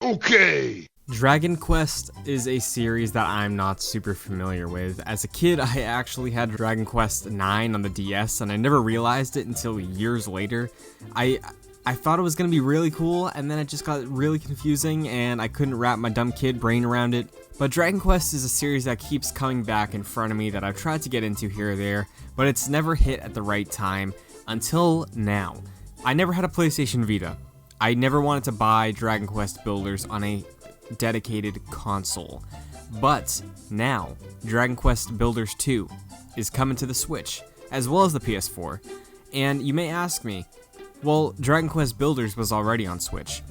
Okay. Dragon Quest is a series that I'm not super familiar with. As a kid, I actually had Dragon Quest IX on the DS, and I never realized it until years later. I thought it was going to be really cool, and then it just got really confusing, and I couldn't wrap my dumb kid brain around it. But Dragon Quest is a series that keeps coming back in front of me that I've tried to get into here or there, but it's never hit at the right time until now. I never had a PlayStation Vita. I never wanted to buy Dragon Quest Builders on a dedicated console. But now, Dragon Quest Builders 2 is coming to the Switch, as well as the PS4. And you may ask me, well, Dragon Quest Builders was already on Switch.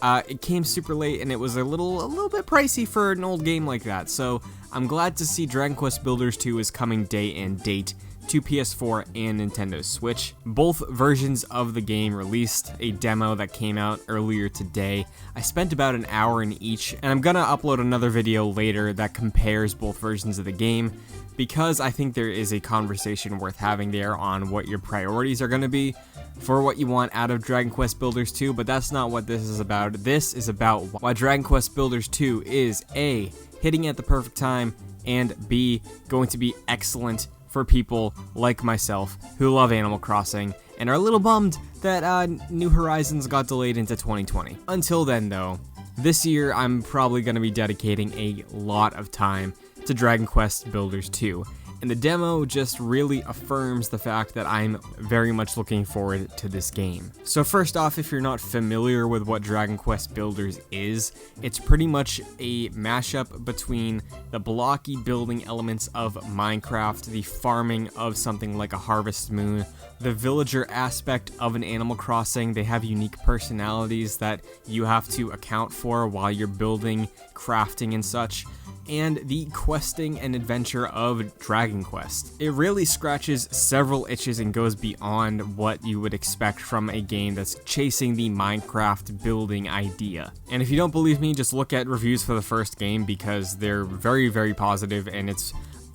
It came super late and it was a little bit pricey for an old game like that, so I'm glad to see Dragon Quest Builders 2 is coming day and date to PS4 and Nintendo Switch. Both versions of the game released a demo that came out earlier today. I spent about an hour in each, and I'm gonna upload another video later that compares both versions of the game, because I think there is a conversation worth having there on what your priorities are gonna be for what you want out of Dragon Quest Builders 2, but that's not what this is about. This is about why Dragon Quest Builders 2 is A, hitting at the perfect time, and B, going to be excellent for people like myself who love Animal Crossing and are a little bummed that New Horizons got delayed into 2020. Until then though, this year I'm probably going to be dedicating a lot of time to Dragon Quest Builders 2, and the demo just really affirms the fact that I'm very much looking forward to this game. So first off, if you're not familiar with what Dragon Quest Builders is, it's pretty much a mashup between the blocky building elements of Minecraft, the farming of something like a Harvest Moon, the villager aspect of an Animal Crossing. They have unique personalities that you have to account for while you're building, crafting, and such, and the questing and adventure of Dragon Quest. It really scratches several itches and goes beyond what you would expect from a game that's chasing the Minecraft building idea. And if you don't believe me, just look at reviews for the first game, because they're very, very positive, and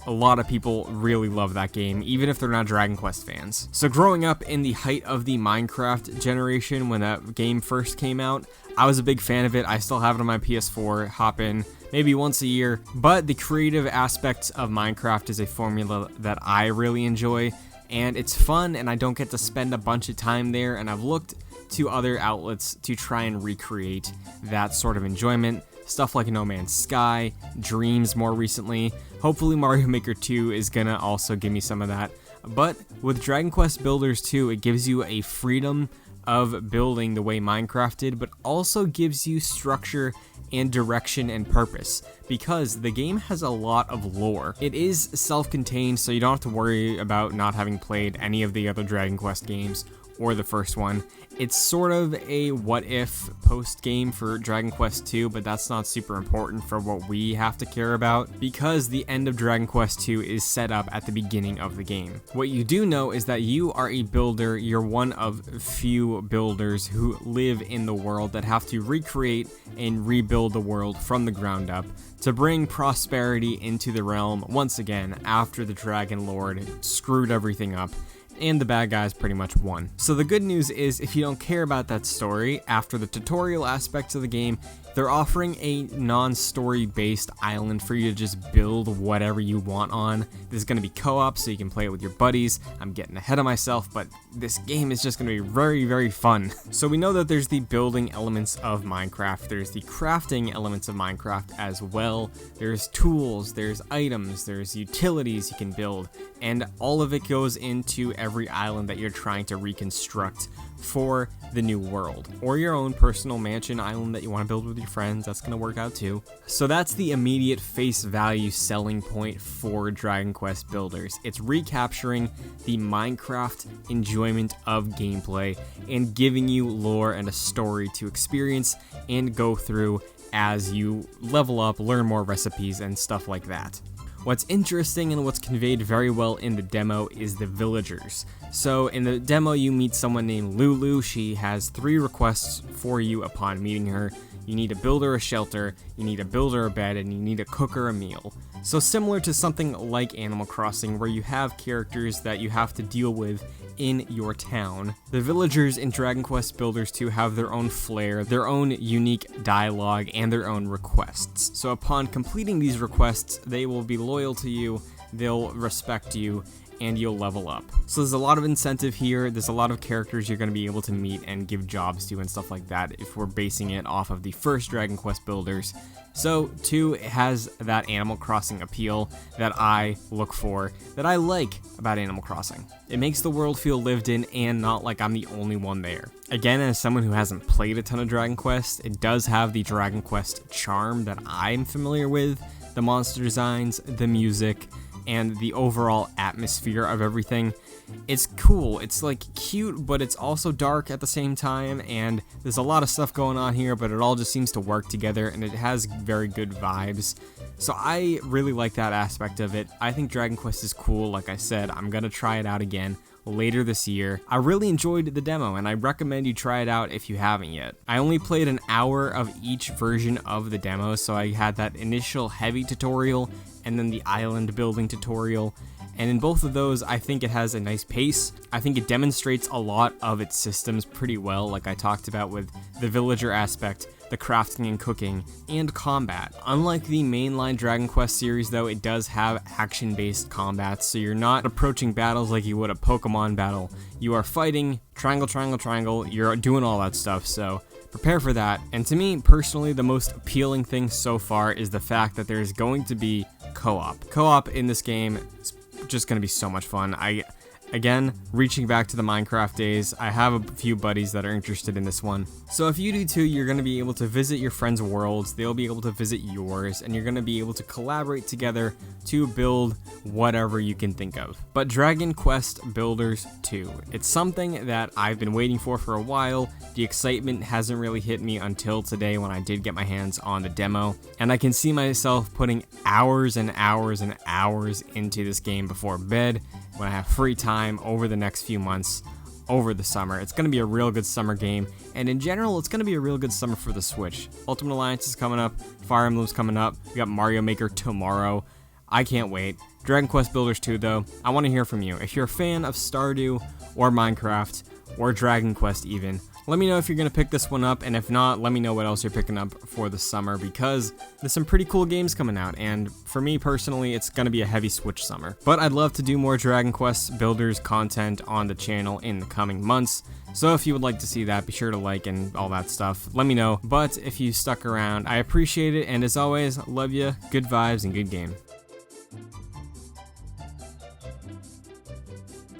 a lot of people really love that game, even if they're not Dragon Quest fans. So growing up in the height of the Minecraft generation, when that game first came out, I was a big fan of it. I still have it on my PS4, hop in maybe once a year, but the creative aspects of Minecraft is a formula that I really enjoy, and it's fun, and I don't get to spend a bunch of time there, and I've looked to other outlets to try and recreate that sort of enjoyment. Stuff like No Man's Sky, Dreams more recently. Hopefully Mario Maker 2 is gonna also give me some of that. But with Dragon Quest Builders 2, it gives you a freedom of building the way Minecraft did, but also gives you structure and direction and purpose, because the game has a lot of lore. It is self-contained, so you don't have to worry about not having played any of the other Dragon Quest games or the first one. It's sort of a what-if post-game for Dragon Quest 2, but that's not super important for what we have to care about, because the end of Dragon Quest 2 is set up at the beginning of the game. What you do know is that you are a builder. You're one of few builders who live in the world that have to recreate and rebuild the world from the ground up to bring prosperity into the realm once again after the Dragon Lord screwed everything up and the bad guys pretty much won. So the good news is, if you don't care about that story, after the tutorial aspects of the game, they're offering a non-story based island for you to just build whatever you want on. This is going to be co-op, so you can play it with your buddies. I'm getting ahead of myself, but this game is just going to be very, very fun. So we know that there's the building elements of Minecraft, there's the crafting elements of Minecraft as well, there's tools, there's items, there's utilities you can build, and all of it goes into every island that you're trying to reconstruct for the new world, or your own personal mansion island that you want to build with your friends. That's going to work out too. So that's the immediate face value selling point for Dragon Quest Builders. It's recapturing the Minecraft enjoyment of gameplay and giving you lore and a story to experience and go through as you level up, learn more recipes, and stuff like that. What's interesting and what's conveyed very well in the demo is the villagers. So in the demo, you meet someone named Lulu. She has 3 requests for you upon meeting her. You need to build her a shelter, you need to build her a bed, and you need to cook her a meal. So similar to something like Animal Crossing, where you have characters that you have to deal with in your town. The villagers in Dragon Quest Builders 2 have their own flair, their own unique dialogue, and their own requests. So upon completing these requests, they will be loyal to you, they'll respect you, and you'll level up. So there's a lot of incentive here, there's a lot of characters you're going to be able to meet and give jobs to and stuff like that if we're basing it off of the first Dragon Quest Builders. So 2 has that Animal Crossing appeal that I look for, that I like about Animal Crossing. It makes the world feel lived in and not like I'm the only one there. Again, as someone who hasn't played a ton of Dragon Quest, it does have the Dragon Quest charm that I'm familiar with, the monster designs, the music, and the overall atmosphere of everything. It's cool, it's like cute, but it's also dark at the same time, and there's a lot of stuff going on here, but it all just seems to work together, and it has very good vibes. So I really like that aspect of it. I think Dragon Quest is cool. Like I said, I'm gonna try it out again later this year. I really enjoyed the demo, and I recommend you try it out if you haven't yet. I only played an hour of each version of the demo, so I had that initial heavy tutorial and then the island building tutorial, and in both of those I think it has a nice pace. I think it demonstrates a lot of its systems pretty well, like I talked about with the villager aspect, the crafting and cooking, and combat. Unlike the mainline Dragon Quest series though, it does have action-based combat, so you're not approaching battles like you would a Pokemon battle. You are fighting, triangle, triangle, triangle, you're doing all that stuff, so prepare for that. And to me, personally, the most appealing thing so far is the fact that there's going to be co-op. Co-op in this game is just going to be so much fun. Again, reaching back to the Minecraft days, I have a few buddies that are interested in this one. So if you do too, you're going to be able to visit your friends' worlds, they'll be able to visit yours, and you're going to be able to collaborate together to build whatever you can think of. But Dragon Quest Builders 2, it's something that I've been waiting for a while. The excitement hasn't really hit me until today when I did get my hands on the demo, and I can see myself putting hours and hours and hours into this game before bed, when I have free time over the next few months, over the summer. It's going to be a real good summer game, and in general, it's going to be a real good summer for the Switch. Ultimate Alliance is coming up, Fire Emblem's coming up, we got Mario Maker tomorrow. I can't wait. Dragon Quest Builders 2 though, I want to hear from you. If you're a fan of Stardew, or Minecraft, or Dragon Quest even, let me know if you're going to pick this one up, and if not, let me know what else you're picking up for the summer, because there's some pretty cool games coming out, and for me personally, it's going to be a heavy Switch summer. But I'd love to do more Dragon Quest Builders content on the channel in the coming months, so if you would like to see that, be sure to like and all that stuff, let me know. But if you stuck around, I appreciate it, and as always, love you, good vibes, and good game.